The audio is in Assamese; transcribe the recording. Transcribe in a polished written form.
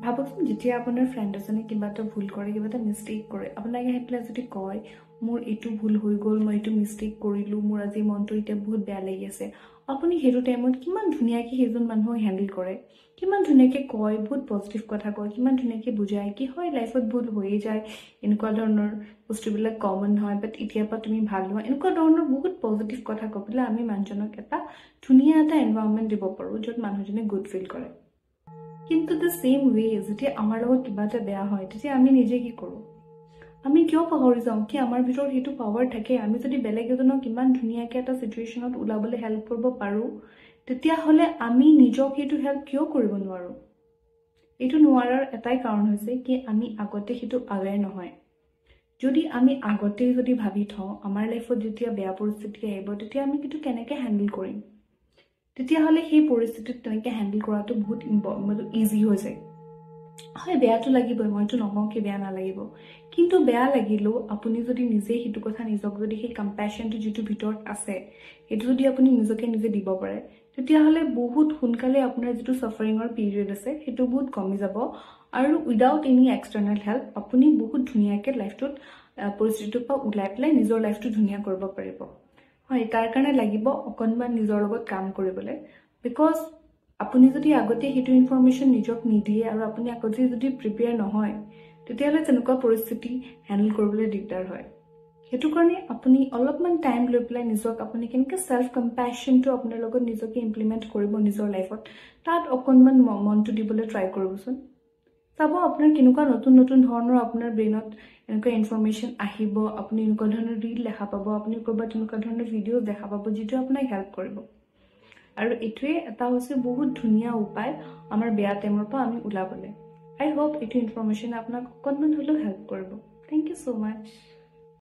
ভাবকচোন যেতিয়া আপোনাৰ ফ্ৰেণ্ড এজনে কিবা এটা ভুল কৰে, কিবা এটা মিষ্টেক কৰে, আপোনাক আহি পেলাই যদি কয় মোৰ এইটো ভুল হৈ গ'ল, মই এইটো মিষ্টেক কৰিলোঁ, মোৰ আজি মনটো এতিয়া বহুত বেয়া লাগি আছে, আপুনি সেইটো টাইমত কিমান ধুনীয়াকৈ সেইজন মানুহক হেণ্ডেল কৰে, কিমান ধুনীয়াকৈ কয়, বহুত পজিটিভ কথা কয়, কিমান ধুনীয়াকৈ বুজায় কি হয় লাইফত ভুল হৈয়ে যায়, এনেকুৱা ধৰণৰ বস্তুবিলাক কমন হয়, বাট এতিয়াৰ পৰা তুমি ভাল হোৱা, এনেকুৱা ধৰণৰ বহুত পজিটিভ কথা কৈ পেলাই আমি মানুহজনক এটা ধুনীয়া এটা এনভাইৰনমেণ্ট দিব পাৰোঁ য'ত মানুহজনে গুড ফিল কৰে। কিন্তু দ্য ছেইম ৱে যেতিয়া আমাৰ লগত কিবা এটা বেয়া হয় তেতিয়া আমি নিজে কি কৰোঁ? আমি কিয় পাহৰি যাওঁ কি আমাৰ ভিতৰত সেইটো পাৱাৰ থাকে? আমি যদি বেলেগ এজনক ইমান ধুনীয়াকৈ এটা চিটুৱেশ্যনত ওলাবলৈ হেল্প কৰিব পাৰোঁ, তেতিয়াহ'লে আমি নিজক সেইটো হেল্প কিয় কৰিব নোৱাৰোঁ? এইটো নোৱাৰাৰ এটাই কাৰণ হৈছে কি আমি আগতে সেইটো আৱেৰ নহয়। যদি আমি আগতেই যদি ভাবি থওঁ আমাৰ লাইফত যেতিয়া বেয়া পৰিস্থিতি আহিব তেতিয়া আমি সেইটো কেনেকৈ হেণ্ডেল কৰিম, তেতিয়াহ'লে সেই পৰিস্থিতিত তেনেকৈ হেণ্ডেল কৰাটো বহুত ইজি হৈ যায়। হয়, বেয়াটো লাগিবই, মইতো নকওঁ কি বেয়া নালাগিব, কিন্তু বেয়া লাগিলেও আপুনি যদি নিজে সেইটো কথা নিজক যদি সেই কম্পেশ্যনটো যিটো ভিতৰত আছে সেইটো যদি আপুনি নিজকে নিজে দিব পাৰে, তেতিয়াহ'লে বহুত সোনকালে আপোনাৰ যিটো ছাফাৰিঙৰ পিৰিয়ড আছে সেইটো বহুত কমি যাব আৰু উইদাউট এনি এক্সটাৰ্নেল হেল্প আপুনি বহুত ধুনীয়াকৈ লাইফটোত পৰিস্থিতিটোৰ পৰা ওলাই পেলাই নিজৰ লাইফটো ধুনীয়া কৰিব পাৰিব। হয়, তাৰ কাৰণে লাগিব অকণমান নিজৰ লগত কাম কৰিবলৈ, বিকজ আপুনি যদি আগতে সেইটো ইনফৰমেশ্যন নিজক নিদিয়ে আৰু আপুনি আগতে যদি প্ৰিপেয়াৰ নহয় তেতিয়াহ'লে তেনেকুৱা পৰিস্থিতি হেণ্ডেল কৰিবলৈ দিগদাৰ হয়। সেইটো কাৰণে আপুনি অলপমান টাইম লৈ পেলাই নিজক আপুনি কেনেকৈ ছেল্ফ কম্পেশ্যনটো আপোনাৰ লগত নিজকে ইমপ্লিমেণ্ট কৰিব নিজৰ লাইফত, তাত অকণমান মনটো দিবলৈ ট্ৰাই কৰিবচোন। চাব আপোনাৰ কেনেকুৱা নতুন নতুন ধৰণৰ আপোনাৰ ব্ৰেইনত এনেকুৱা ইনফৰমেশ্যন আহিব, আপুনি এনেকুৱা ধৰণৰ ৰীল দেখা পাব, আপুনি ক'ৰবাত এনেকুৱা ধৰণৰ ভিডিঅ' দেখা পাব যিটোৱে আপোনাক হেল্প কৰিব। আৰু এইটোৱে এটা হৈছে বহুত ধুনীয়া উপায় আমাৰ বেয়া টাইমৰ পৰা আমি ওলাবলৈ। আই হোপ এইটো ইনফৰমেশ্যনে আপোনাক অকণমান হ'লেও হেল্প কৰিব। Thank you so' much.